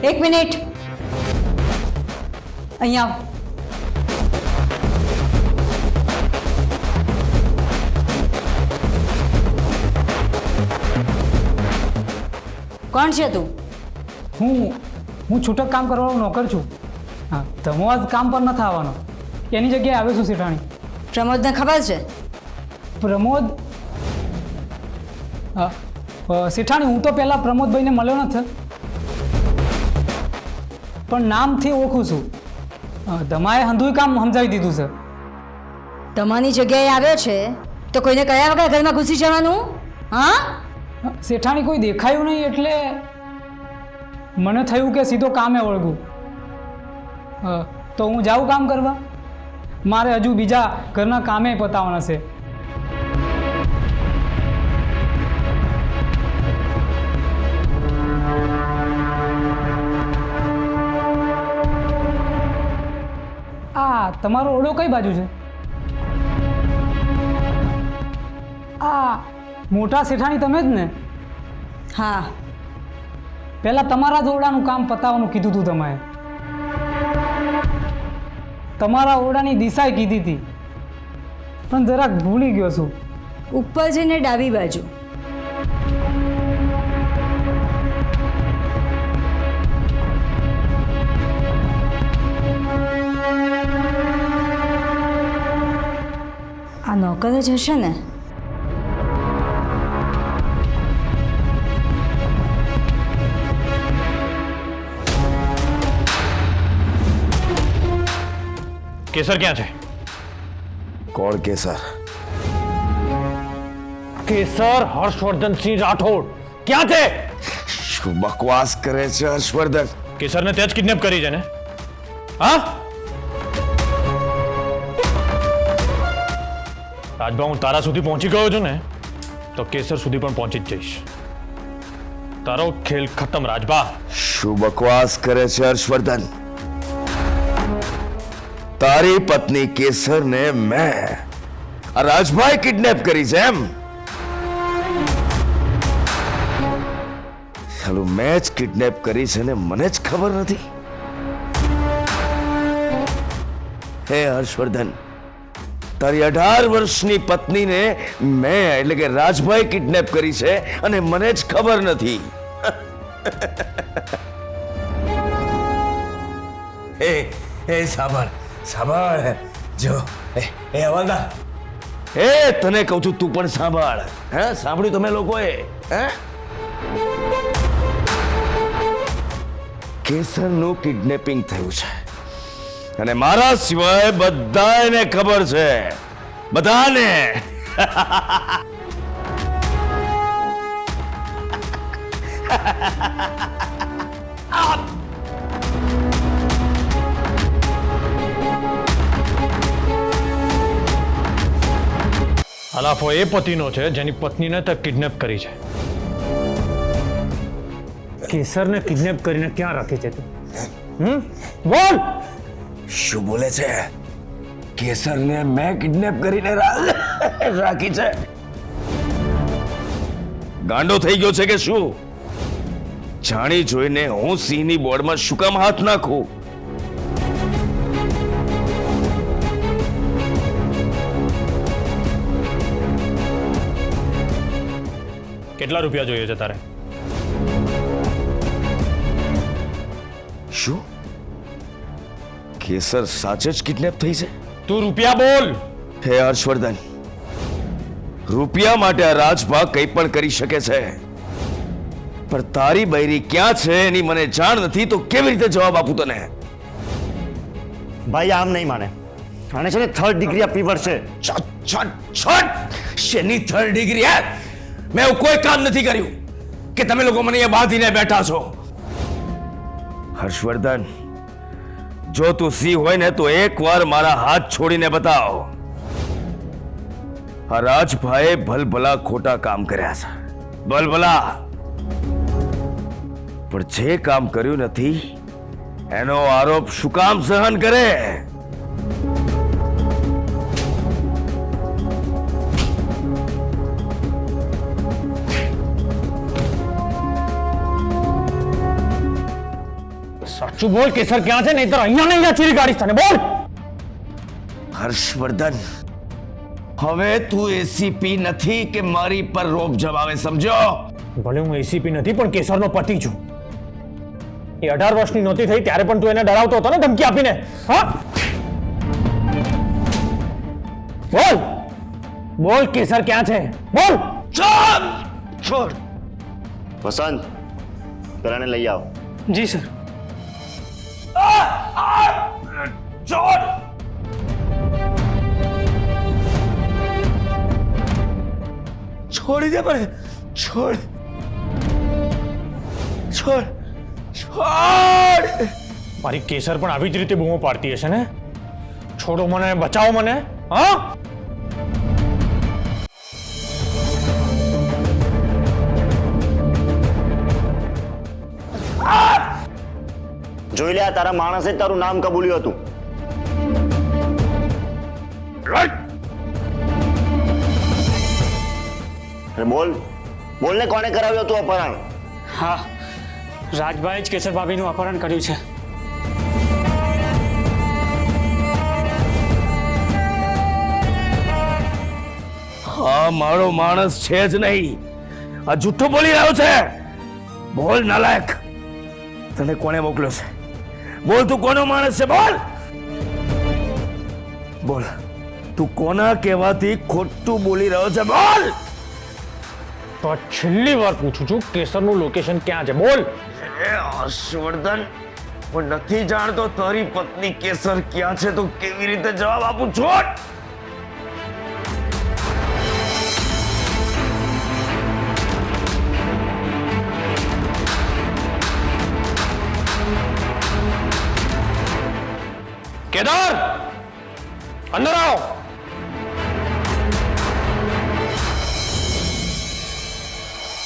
એક મિનિટ, અહીંયા આવ. કોણ છે તું? હું છૂટક કામ કરવાનો નોકર છું. હા, તમે આજ કામ પર નથી આવવાનો, એની જગ્યાએ આવ્યો છું શેઠાણી. પ્રમોદને ખબર છે? પ્રમોદ? શેઠાણી, હું તો પહેલાં પ્રમોદભાઈને મળ્યો નથી, પણ નામથી ઓળખું છું. તમારે હંધુય કામ સમજાવી દીધું છે. તમારી જગ્યાએ આવ્યો છે તો કોઈને કયા વગર ઘરમાં ઘૂસી જવાનું? હા, શેઠાણી કોઈ દેખાયું નહીં એટલે મને થયું કે સીધો કામે વળગું. તો હું જાઉં કામ કરવા? મારે હજુ બીજા ઘરના કામે પતાવવાના છે. આ તમારો ઓરડો કઈ બાજુ છે? આ મોટા શેઠાણી તમે જ ને? હા. પહેલાં તમારા જ ઓરડાનું કામ પતાવવાનું કીધું હતું તમે. તમારા ઓરડાની દિશાએ કીધી હતી, પણ જરાક ભૂલી ગયો છું. ઉપર જઈને ડાબી બાજુ. આ નોકર જ હશે ને? केसर क्या है? कौन केसर? केसर हर्षवर्धन सिंह राठौड़ क्या थे? શું બકવાસ કરે છે હર્ષવર્ધન? केसर ने तेज किडनेप करी છે ને? હા, રાજભા હું તારા સુધી પહોંચી ગયો છું ને તો કેસર સુધી પણ પહોંચી જ જઈશ. તારો ખેલ ખતમ રાજભા. શું બકવાસ કરે છે હર્ષવર્ધન? તારી પત્ની કેસરને મેં આ રાજભાઈ કિડનેપ કરી છે એમ? ચાલો, મેં જ કિડનેપ કરી છે ને મને જ ખબર નથી. હે હર્ષવર્ધન, તારી 18 વર્ષની પત્નીને મેં એટલે કે રાજભાઈ કિડનેપ કરી છે અને મને જ ખબર નથી. એ સાંભળ સાંભળ, જો એ હવાલદાર, એ તને કહું છું તું પણ સાંભળ. હે, સાંભળ્યું તમે લોકોએ? હે, કેસરનું કિડનેપિંગ થયું છે અને મારા સિવાય બધાને ખબર છે. બધાને. હલાફો એ પતિનો છે જેની પત્નીને તે કિડનેપ કરી છે. કેસરને કિડનેપ કરીને ક્યાં રાખી છે તું? બોલ. શું બોલે છે? કેસરને મેં કિડનેપ કરીને રાખી છે? ગાંડો થઈ ગયો છે કે શું? જાણી જોઈને હું સિંહની બોર્ડમાં શું કામ હાથ નાખું? કેટલા રૂપિયા જોઈએ છે તારે? શું કેસર સાચે જ કિડનેપ થઈ છે? તું રૂપિયા બોલ. હે હર્ષવર્ધન, રૂપિયા માટે આ રાજભા કંઈ પણ કરી શકે છે, પણ તારી બૈરી ક્યાં છે એની મને જાણ નથી તો કેવી રીતે જવાબ આપું તને? ભાઈ આમ નહીં માને. આને છે ને 3rd ડિગ્રી આપવી પડશે. શેની 3rd ડિગ્રી? મેં એવું કોઈ કામ નથી કર્યું કે તમે લોકો મને અહીંયા બાંધીને બેઠા છો. હર્ષવર્ધન, જો તું સિંહ હોય ને તો એકવાર મારા હાથ છોડીને બતાવ. આ રાજભાઈએ ભલભલા ખોટા કામ કર્યા છે, ભલભલા, પણ જે કામ કર્યું નથી એનો આરોપ શું કામ સહન કરે? સાચું બોલ કેસર ક્યાં છે? નહીં તો અહીંયા ને અહીંયા ચીરી કાઢીશ તને. બોલ. હર્ષવર્ધન, હવે તું એસીપી નથી કે મારી પર રોપ જમાવે, સમજો? ભલે હું એસીપી નથી પણ કેસરનો પતિ છું. એ 18 વર્ષની નહોતી થઈ ત્યારે પણ તું એને ડરાવતો હતો ને ધમકી આપીને. હા, બોલ બોલ કેસર ક્યાં છે? બોલ. ચાલ છોડ. વસંત, પેલાને લઈ આવ. જી સર. છોડ. છોડી દે મને. છોડ. છોડ. છોડ. મારી કેસર પણ આવી જ રીતે બૂમો પાડતી હશે ને. છોડો મને, બચાવો મને. હા, જોઈ લે, આ તારા માણસે જ તારું નામ કબૂલ્યું હતું. અરે બોલ, બોલ ને, કોને કરાવ્યું હતું અપહરણ? હા, રાજભાઈ જ કેસર ભાભીનું અપહરણ કર્યું છે. હા, મારો માણસ છે જ નહીં. આ જૂઠું બોલી રહ્યો છે. બોલ નાલાયક, તને કોણે મોકલ્યો છે? બોલ, તું કોનો માણસ છે? બોલ બોલ, તું કોના કહેવાથી ખોટું બોલી રહ્યો છે? બોલ. તો આ છેલ્લી વાર પૂછું છું, કેસરનું લોકેશન ક્યાં છે? બોલ. એ હર્ષવર્ધન, હું નથી જાણતો તારી પત્ની કેસર ક્યાં છે, તો કેવી રીતે જવાબ આપું? છોડ. કેદાર, અંદર આવો.